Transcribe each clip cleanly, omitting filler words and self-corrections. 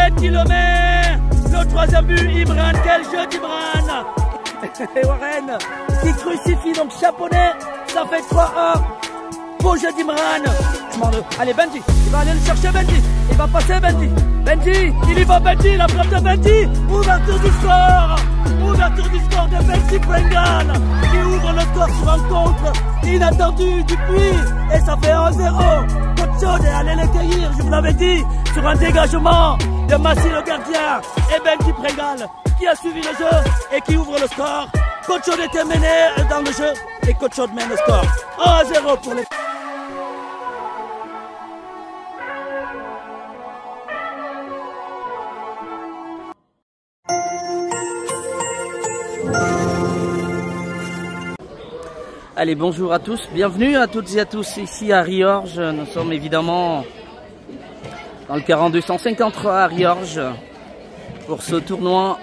Warren qui le met. Le troisième but, Imran. Quel jeu d'Imran. Et Warren qui crucifie donc Chaponnet. Ça fait 3-1. Beau jeu d'Imran. Allez Benji, il va aller le chercher Benji. Il va passer Benji. Benji, il y va Benji, la frappe de Benji. Ouverture du score. Ouverture du score de Benji Prengal. Qui ouvre le score sur un contre inattendu du puits. Et ça fait 1-0. Coach Chaude est allé les cueillir, je vous l'avais dit. Sur un dégagement de Massi le gardien. Et Benji Prengal qui a suivi le jeu et qui ouvre le score. Coach Chaude était mené dans le jeu. Et Coach Chaude mène le score. 1-0 pour les... Allez, bonjour à tous, bienvenue à toutes et à tous ici à Riorges. Nous sommes évidemment dans le 4253 à Riorges pour ce tournoi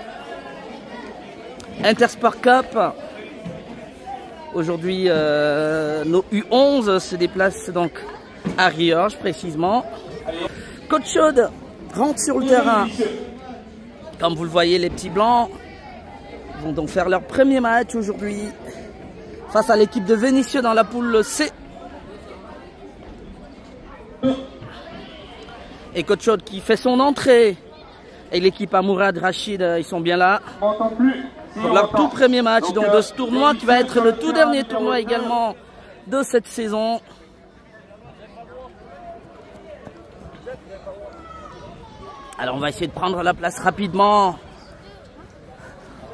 Intersport Cup. Aujourd'hui, nos U11 se déplacent donc à Riorges précisément. Coach Chaude rentre sur le terrain. Comme vous le voyez, les petits blancs vont donc faire leur premier match aujourd'hui face à l'équipe de Vénissieux dans la poule C. Et Coach Chaude qui fait son entrée. Et l'équipe Amourad Rachid, ils sont bien là. Pour leur tout premier match donc, de ce tournoi qui va être le tout dernier tournoi également de cette saison. Alors on va essayer de prendre la place rapidement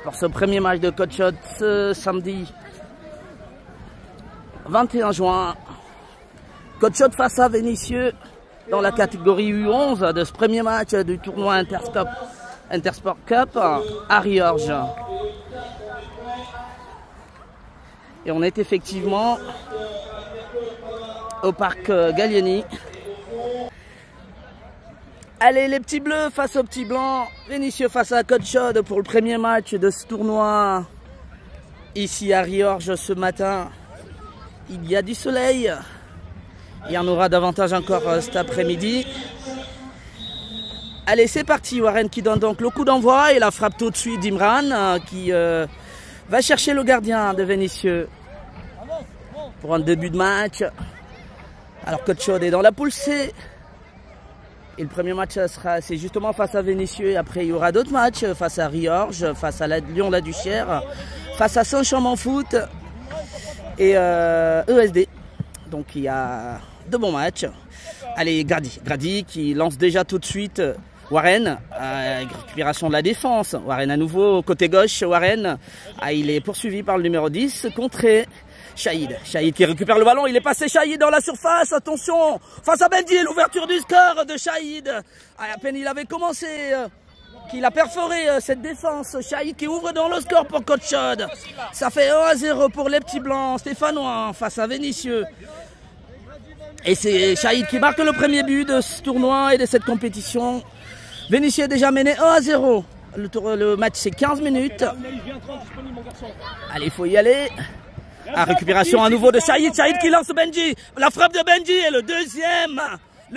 pour ce premier match de Coach Chaude ce samedi 21 juin. Coach Chaude face à Vénissieux dans la catégorie U11 de ce premier match du tournoi Intersport Cup à Riorges. Et on est effectivement au parc Gallieni. Allez, les petits bleus face aux petits blancs. Vénissieux face à Coach Chaude pour le premier match de ce tournoi ici à Riorges ce matin. Il y a du soleil. Il y en aura davantage encore cet après-midi. Allez, c'est parti. Warren qui donne donc le coup d'envoi et la frappe tout de suite d'Imran qui va chercher le gardien de Vénissieux pour un début de match. Alors Coach Chaude est dans la poule C. Et le premier match c'est justement face à Vénissieux. Et après il y aura d'autres matchs face à Riorges, face à Lyon-la-Duchère, face à Saint-Chamond-Foot et ESD. Donc il y a de bons matchs. Allez, Grady qui lance déjà tout de suite Warren, récupération de la défense. Warren à nouveau côté gauche. Warren, il est poursuivi par le numéro 10, contré. Shahid qui récupère le ballon, il est passé Shahid dans la surface, attention, face à Benji, l'ouverture du score de Shahid. À peine il avait commencé, qu'il a perforé cette défense. Shahid qui ouvre dans le score pour Coach Chaude. Ça fait 1-0 pour les petits blancs stéphanois face à Vénissieux. Et c'est Shahid qui marque le premier but de ce tournoi et de cette compétition. Vénissieux est déjà mené 1-0. Le match c'est 15 minutes. Allez, il faut y aller. Récupération à nouveau de Shahid qui lance Benji. La frappe de Benji et le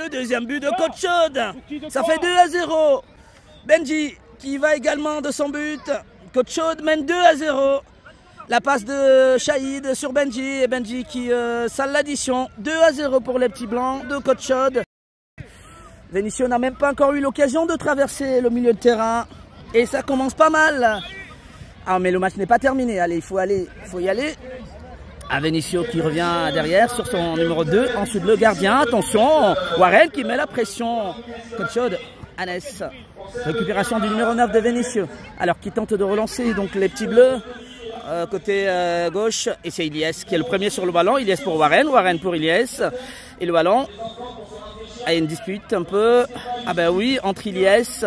deuxième but de Coach Chaude. Ça fait 2-0. Benji qui va également de son but. Coach Chaude mène 2-0. La passe de Shahid sur Benji et Benji qui sale l'addition. 2-0 pour les petits blancs de Coach Chaude. Vénissieux n'a même pas encore eu l'occasion de traverser le milieu de terrain. Et ça commence pas mal. Ah mais le match n'est pas terminé. Allez, il faut y aller. Vénissieux qui revient derrière sur son numéro 2. Ensuite le gardien. Attention. Warren qui met la pression. Coach Chaude. Annès. Récupération du numéro 9 de Vénissieux. Alors qui tente de relancer donc les petits bleus. Côté gauche. Et c'est Ilyes qui est le premier sur le ballon. Ilyes pour Warren. Warren pour Ilyes. Et le ballon. Il y a une dispute un peu. Ah ben oui. Entre Ilyes.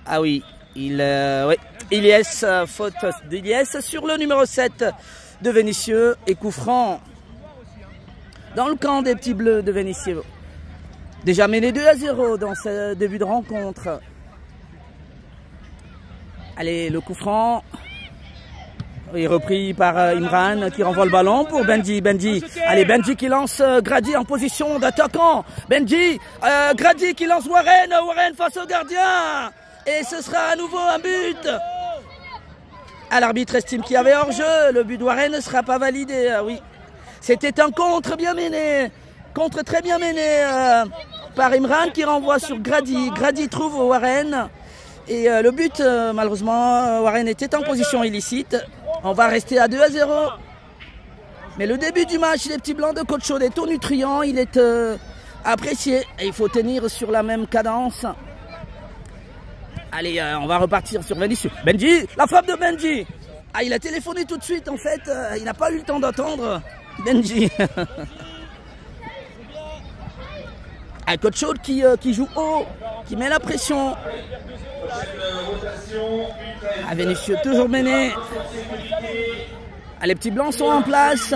Ah oui. Oui. Ilyes. Faute d'Ilyes sur le numéro 7. De Vénissieux et coup franc dans le camp des petits bleus de Vénissieux. Déjà mené 2-0 dans ce début de rencontre. Allez, le coup franc. Et repris par Imran qui renvoie le ballon pour Benji. Benji. Allez, Benji qui lance Grady en position d'attaquant. Benji. Grady qui lance Warren. Warren face au gardien. Et ce sera à nouveau un but. L'arbitre estime qu'il y avait hors-jeu. Le but de Warren ne sera pas validé. Oui. C'était un contre bien mené. Contre très bien mené par Imran qui renvoie sur Grady. Grady trouve Warren. Et le but, malheureusement, Warren était en position illicite. On va rester à 2-0. Mais le début du match, les petits blancs de Coach Chaude est au nutrient. Il est apprécié. Et il faut tenir sur la même cadence. Allez, on va repartir sur Vinicius. Benji, la frappe de Benji. Ah, il a téléphoné tout de suite, en fait. Il n'a pas eu le temps d'attendre. Benji. Un Coach Chaude qui joue haut, qui met la pression. Vinicius toujours mené. Les petits blancs sont en place.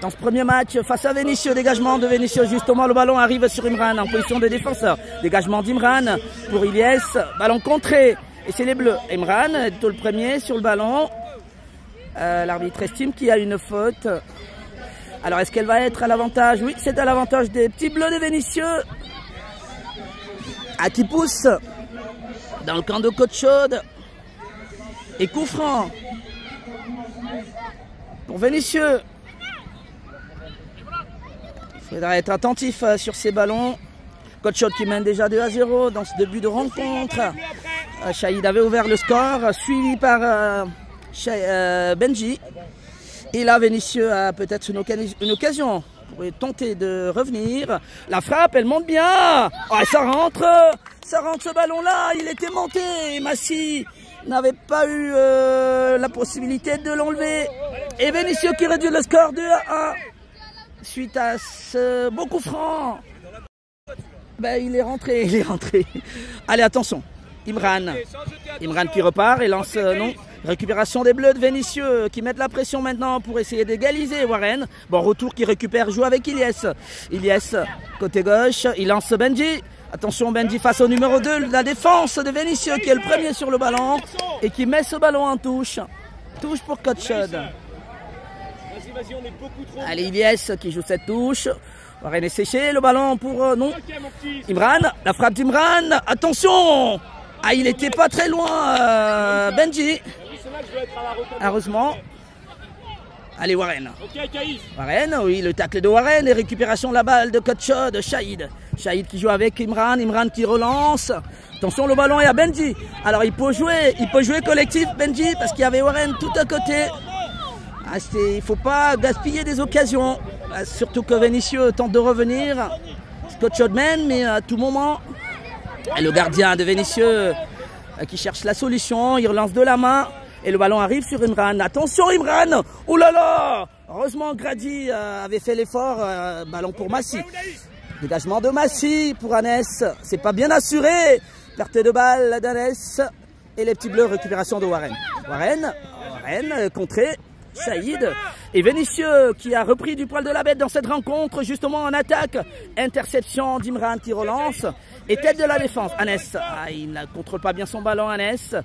Dans ce premier match, face à Vinicius, dégagement de Vinicius. Justement, le ballon arrive sur Imran en position de défenseur. Dégagement d'Imran pour Ilyes. Ballon contré. Et c'est les Bleus. Imran est le premier sur le ballon. L'arbitre estime qu'il y a une faute. Alors, est-ce qu'elle va être à l'avantage? Oui, c'est à l'avantage des petits Bleus de Vinicius. Qui pousse dans le camp de Coach Chaude. Et coup franc pour Vinicius. Il faudra être attentif sur ces ballons. Coach Chaude qui mène déjà 2-0 dans ce début de rencontre. Shahid avait ouvert le score, suivi par Benji. Et là, Vinicius a peut-être une occasion pour tenter de revenir. La frappe, elle monte bien. Oh, ça rentre ce ballon-là. Il était monté. Massi n'avait pas eu la possibilité de l'enlever. Et Vinicius qui réduit le score 2-1. Suite à ce beau coup franc. Ben, il est rentré. Allez, attention. Imran qui repart et lance non. Récupération des Bleus de Vinicius qui mettent la pression maintenant pour essayer d'égaliser Warren. Bon, retour qui récupère, joue avec Ilyes. Ilyes, côté gauche, il lance Benji. Attention, Benji face au numéro 2, la défense de Vinicius qui est le premier sur le ballon et qui met ce ballon en touche. Touche pour Coach Chaude. Allez, Ilyes qui joue cette touche. Warren est séché, le ballon pour non. Imran, la frappe d'Imran. Attention! Ah, il n'était pas très loin, Benji. Heureusement. Allez, Warren. Warren, oui, le tacle de Warren et récupération de la balle de Coach Chaude, Shahid. Shahid qui joue avec Imran, Imran qui relance. Attention, le ballon est à Benji. Alors, il peut jouer collectif, Benji, parce qu'il y avait Warren tout à côté. Il ne faut pas gaspiller des occasions. Surtout que Vinicius tente de revenir. Coach Chaude mène, mais à tout moment. Et le gardien de Vinicius qui cherche la solution. Il relance de la main. Et le ballon arrive sur Imran. Attention Imran. Oh là là. Heureusement Grady avait fait l'effort. Ballon pour Massi. Dégagement de Massi pour Anès. C'est pas bien assuré. Perte de balle d'Anès. Et les petits bleus, récupération de Warren. Warren contré. Shahid et Vinicius qui a repris du poil de la bête dans cette rencontre, justement en attaque. Interception d'Imran qui relance et tête de la défense. Anès, il ne contrôle pas bien son ballon. Anès,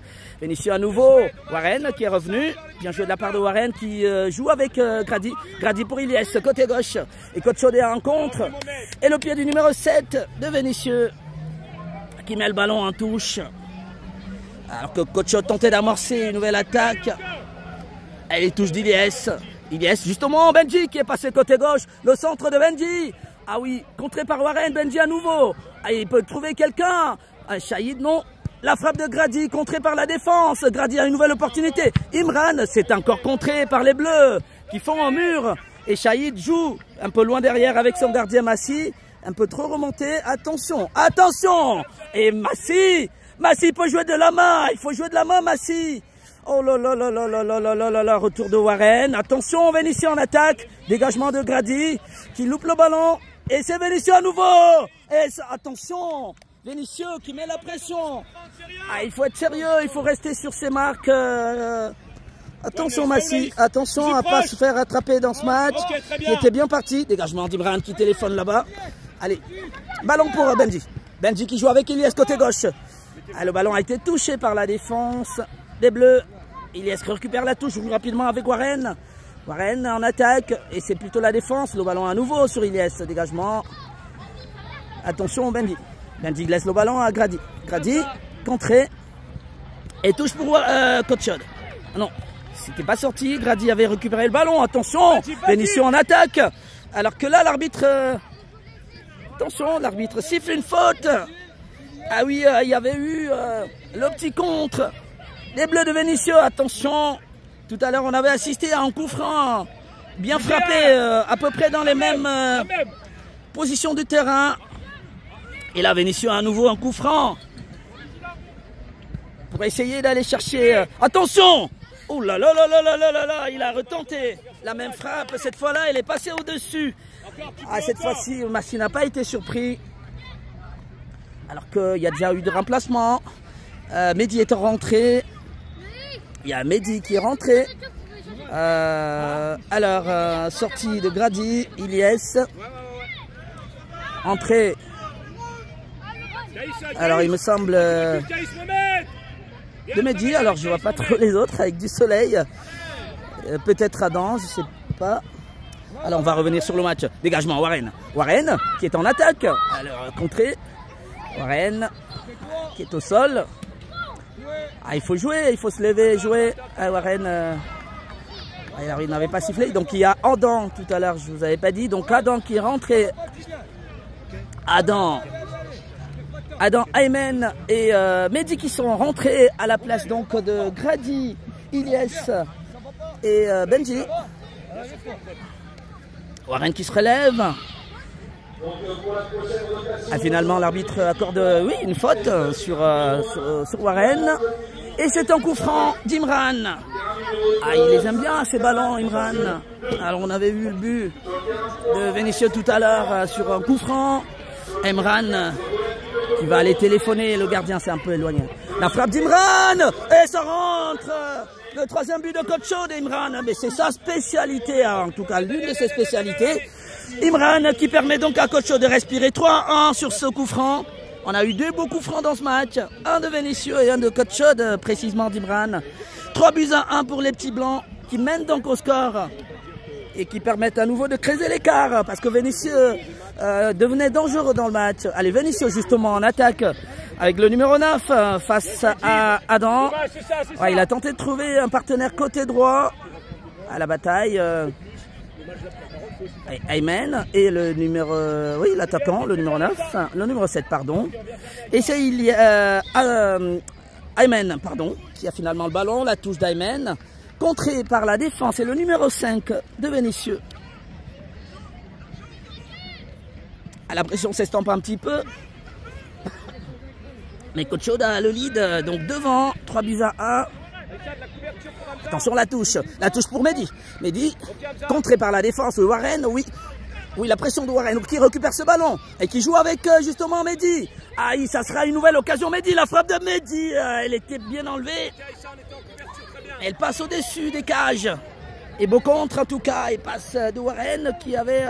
Vinicius à nouveau. Warren qui est revenu, bien joué de la part de Warren qui joue avec Grady. Grady pour Ilyes, côté gauche. Et Coach Chaude rencontre. Et le pied du numéro 7 de Vinicius qui met le ballon en touche. Alors que Coach Chaude tentait d'amorcer une nouvelle attaque. Et il touche d'Ilyes. Ilyes, justement, Benji qui est passé côté gauche. Le centre de Benji. Ah oui, contré par Warren, Benji à nouveau. Ah, il peut trouver quelqu'un. Shahid, non. La frappe de Grady, contrée par la défense. Grady a une nouvelle opportunité. Imran, c'est encore contré par les Bleus qui font un mur. Et Shahid joue un peu loin derrière avec son gardien Massi. Un peu trop remonté. Attention, attention. Et Massi peut jouer de la main. Il faut jouer de la main, Massi. Oh là là là là là là là là là là, retour de Warren. Attention, Vinicius en attaque. Dégagement de Grady qui loupe le ballon. Et c'est Vinicius à nouveau. Et ça, attention, Vinicius qui met la pression. Ah, il faut être sérieux, il faut rester sur ses marques. Attention Massi, attention à ne pas se faire attraper dans ce match. Qui était bien parti. Dégagement d'Imran qui téléphone là-bas. Allez, ballon pour Benji. Benji qui joue avec Ilyes côté gauche. Ah, le ballon a été touché par la défense des Bleus. Ilyes récupère la touche rapidement avec Warren. Warren en attaque et c'est plutôt la défense. Le ballon à nouveau sur Ilyes. Dégagement. Attention Bendy. Bendy laisse le ballon à Grady. Grady, contré. Et touche pour Cotchod. Non, c'était pas sorti. Grady avait récupéré le ballon. Attention, Vénitieux en attaque. Alors que là, l'arbitre... attention, l'arbitre siffle une faute. Ah oui, il y avait eu le petit contre des Bleus de Vénitieux. Attention, tout à l'heure, on avait assisté à un coup franc bien frappé, à peu près dans les mêmes positions du terrain. Et là, Vénitieux a à nouveau un coup franc pour essayer d'aller chercher... attention! Oh là là là là là là là là! Il a retenté la même frappe. Cette fois-là, elle est passée au-dessus. Ah, cette fois-ci, Massi n'a pas été surpris. Alors qu'il y a déjà eu de remplacement. Mehdi est rentré. Il y a Mehdi qui est rentré. Alors, sortie de Grady, Ilyes. Entrée. Alors, il me semble... de Mehdi, alors je vois pas trop les autres avec du soleil. Peut-être Adam, je sais pas. Alors on va revenir sur le match. Dégagement, Warren. Warren qui est en attaque. Alors contré. Warren qui est au sol. Ah, il faut jouer, il faut se lever et jouer. Ah, Warren, alors il n'avait pas sifflé. Donc il y a Adam tout à l'heure, je vous avais pas dit. Donc Adam qui est rentré. Adam, Aymen et Mehdi qui sont rentrés à la place donc de Grady, Ilyes et Benji. Warren qui se relève. Ah, finalement l'arbitre accorde une faute sur Warren. Et c'est un coup franc d'Imran. Ah, il les aime bien ces ballons, Imran. Alors on avait vu le but de Vénitieux tout à l'heure sur un coup franc. Imran qui va aller téléphoner, le gardien s'est un peu éloigné. La frappe d'Imran et ça rentre. Le troisième but de Cotchod d'Imran, mais c'est sa spécialité, en tout cas l'une de ses spécialités. Imran qui permet donc à Cotchod de respirer 3-1 sur ce coup franc. On a eu deux beaux coups francs dans ce match, un de Vénitieux et un de Cotchod, précisément d'Imran. 3-1 pour les petits blancs qui mènent donc au score et qui permettent à nouveau de creuser l'écart parce que Vénitieux devenait dangereux dans le match. Allez, Vénitieux justement en attaque avec le numéro 9 face à Adam. Ouais, il a tenté de trouver un partenaire côté droit à la bataille. Aymen et le numéro... oui, l'attaquant, le numéro 9, le numéro 7, pardon. Et c'est Aymen, pardon, qui a finalement le ballon, la touche d'Aymen, contrée par la défense et le numéro 5 de Vénitieux. La pression s'estompe un petit peu. Mais Cotchod a le lead, donc devant, 3-1. Attention la touche pour Mehdi. Mehdi, contré par la défense de Warren, oui, la pression de Warren qui récupère ce ballon et qui joue avec justement Mehdi. Aïe, ça sera une nouvelle occasion Mehdi, la frappe de Mehdi, elle était bien enlevée. Elle passe au-dessus des cages. Et beau contre en tout cas, et passe de Warren qui avait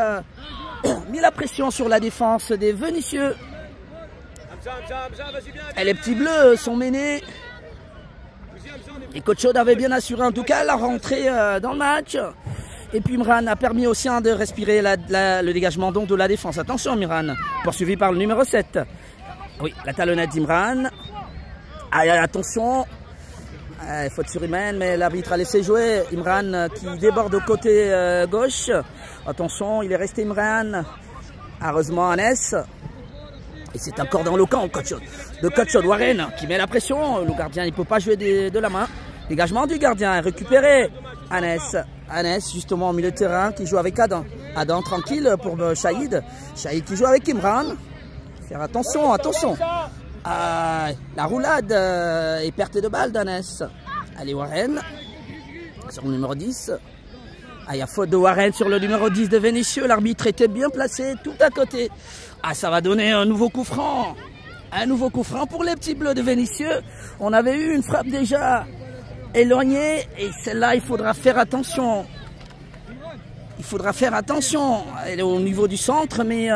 mis la pression sur la défense des Vénitieux. Et les petits bleus sont menés. Et Cotchod avait bien assuré en tout cas la rentrée dans le match. Et puis Imran a permis aussi de respirer le dégagement donc de la défense. Attention Imran, poursuivi par le numéro 7. Oui, la talonnette d'Imran. Attention. Faute sur Imen, mais l'arbitre a laissé jouer. Imran qui déborde au côté gauche. Attention, il est resté Imran. Heureusement Anes. Et c'est encore dans le camp de Cotchod. Warren qui met la pression. Le gardien il ne peut pas jouer de la main. Dégagement du gardien. Récupéré. Anes justement au milieu de terrain qui joue avec Adam. Adam tranquille pour Shahid. Shahid qui joue avec Imran. Faire attention. La roulade et perte de balle d'Anes. Allez Warren. Sur le numéro 10. Il y a faute de Warren sur le numéro 10 de Vénitieux. L'arbitre était bien placé tout à côté. Ça va donner un nouveau coup franc. Un nouveau coup franc pour les petits bleus de Vénitieux. On avait eu une frappe déjà éloignée. Et celle-là, il faudra faire attention. Elle est au niveau du centre, mais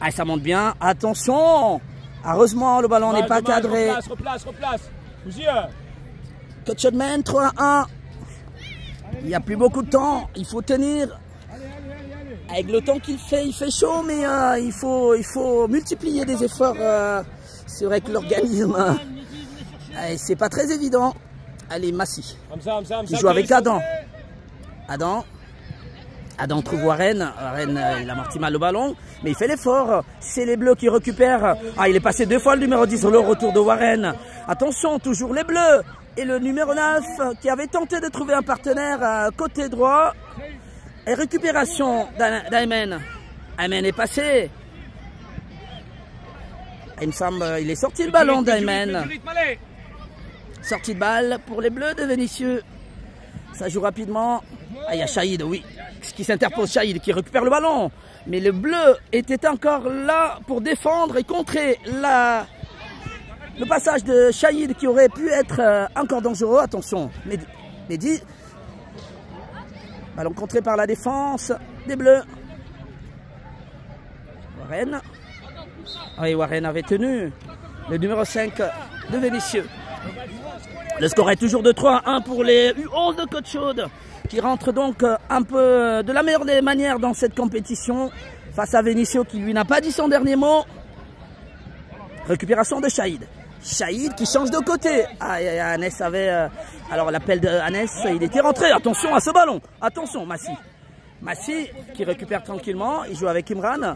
ça monte bien. Attention. Heureusement, le ballon n'est pas cadré. Replace. Coach Chaude mène 3-1. Il n'y a plus beaucoup de temps. Il faut tenir. Avec le temps qu'il fait, il fait chaud, mais il faut multiplier des efforts. C'est vrai que l'organisme, c'est pas très évident. Allez, Massy, qui joue avec Adam. Adam trouve Warren. Warren, il a amorti mal le ballon, mais il fait l'effort. C'est les Bleus qui récupèrent. Ah, il est passé 2 fois le numéro 10 sur le retour de Warren. Attention, toujours les Bleus. Et le numéro 9 qui avait tenté de trouver un partenaire côté droit. Et récupération d'Aymen. Aymen est passé. Il me semble il est sorti le ballon d'Aymen. Sortie de balle pour les Bleus de Vénissieux. Ça joue rapidement. Ah, il y a Shahid, oui. Ce qui s'interpose, Shahid qui récupère le ballon. Mais le Bleu était encore là pour défendre et contrer le passage de Shahid qui aurait pu être encore dangereux. Attention, Mehdi. Ballon contré par la défense des Bleus. Warren. Oui, Warren avait tenu le numéro 5 de Vénissieux. Le score est toujours de 3-1 pour les U11 de Côte Chaude qui rentrent donc un peu de la meilleure des manières dans cette compétition face à Vénissieux qui lui n'a pas dit son dernier mot. Récupération de Shahid. Shahid qui change de côté. Ah, Hanès avait... alors l'appel de Hanès, il était rentré. Attention à ce ballon. Attention, Massy qui récupère tranquillement. Il joue avec Imran.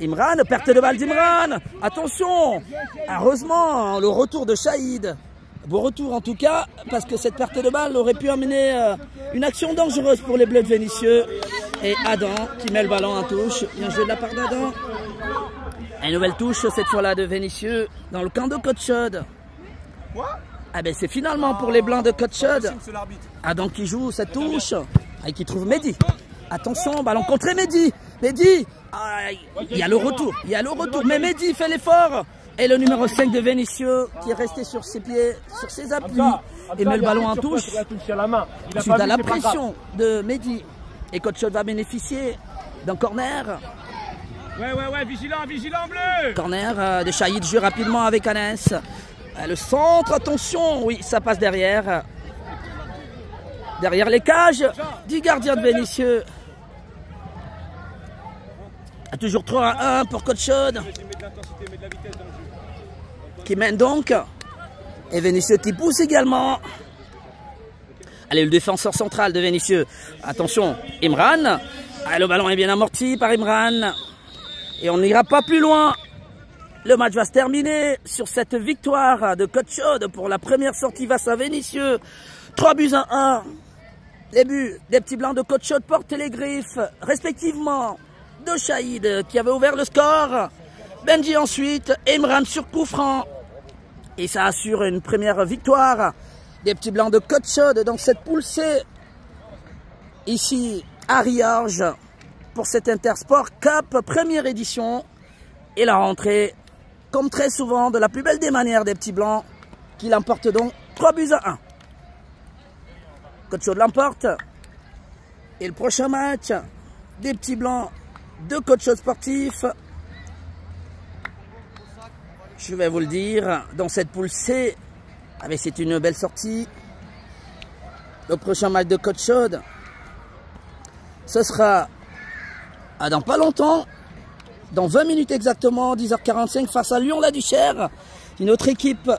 Imran, perte de balle d'Imran. Attention. Heureusement, le retour de Shahid. Beau retour en tout cas, parce que cette perte de balle aurait pu amener une action dangereuse pour les Bleus de Vénissieux. Et Adam qui met le ballon en touche. Bien joué de la part d'Adam. Une nouvelle touche cette fois-là de Vénissieux dans le camp de Côte Chaude. Ah ben c'est finalement pour les Blancs de Côte Chaude. Adam qui joue cette touche et qui trouve Mehdi. Attention, ballon contré Mehdi. Mehdi, il y a le retour. Mais Mehdi fait l'effort. Et le numéro 5 de Vénissieux qui est resté sur ses pieds, sur ses appuis et met le ballon en touche. Suite à la pression de Mehdi. Et Côte Chaude va bénéficier d'un corner. Ouais, vigilant bleu. Corner de Shahid, joue rapidement avec Hanès. Le centre, attention, oui, ça passe derrière. Derrière les cages du gardien de Vénissieux. Toujours 3-1 pour Côte Chaude. Qui mène donc. Et Vénissieux qui pousse également. Allez, le défenseur central de Vénissieux. Attention, Imran. Ah, le ballon est bien amorti par Imran. Et on n'ira pas plus loin. Le match va se terminer sur cette victoire de Côte Chaude pour la première sortie face à Vénissieux. 3-1. Les buts des petits blancs de Côte Chaude portent les griffes, respectivement, de Shahid qui avait ouvert le score. Benji ensuite, Imran sur coup franc. Et ça assure une première victoire des petits blancs de Côte Chaude dans cette poule C. Ici à Riorges pour cet Intersport Cup première édition. Et la rentrée, comme très souvent, de la plus belle des manières des petits blancs qui l'emportent donc 3-1. Côte Chaude l'emporte. Et le prochain match des petits blancs de Côte Chaude Sportif, je vais vous le dire, dans cette poule C, c'est une belle sortie. Le prochain match de Côte Chaude, ce sera dans pas longtemps, dans 20 minutes exactement, 10h45, face à Lyon-la-Duchère, une autre équipe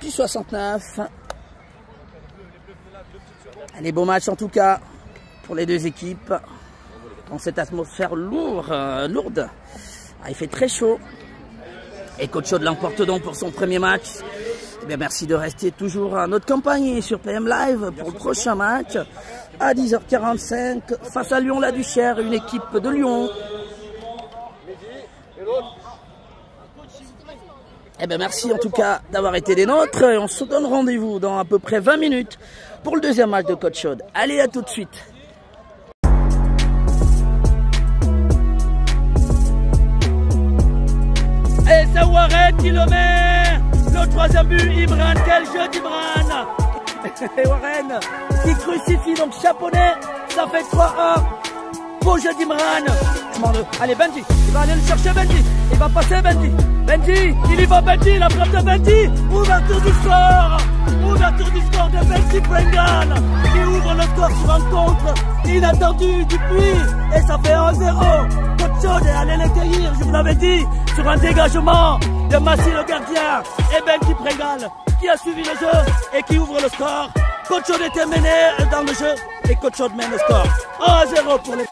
du 69. Allez, beau match en tout cas pour les deux équipes, dans cette atmosphère lourde. Il fait très chaud. Et Côte Chaude l'emporte donc pour son premier match. Eh bien, merci de rester toujours à notre compagnie sur PM Live pour le prochain match à 10h45 face à Lyon-la-Duchère, une équipe de Lyon. Eh bien, merci en tout cas d'avoir été des nôtres. Et on se donne rendez-vous dans à peu près 20 minutes pour le deuxième match de Côte Chaude. Allez, à tout de suite. Et c'est Warren qui le met. Le troisième but, Imran. Quel jeu d'Imran. Et Warren qui crucifie donc Chaponnet. Ça fait 3-1 pour beau jeu d'Imran. Allez, Benji, il va aller le chercher, Benji. Il va passer, Benji. Benji, il y va, Benji, la frappe de Benji. Ouverture du score. Ouverture du score de Benji Pringle. Qui ouvre le score sur un contre inattendu du puits. Et ça fait 1-0. Coach Chaude est allé l'accueillir, je vous l'avais dit, sur un dégagement de Massy le gardien. Et Benji Pringle qui a suivi le jeu et qui ouvre le score. Coach Chaude était mené dans le jeu et Coach Chaude mène le score. 1-0 pour les...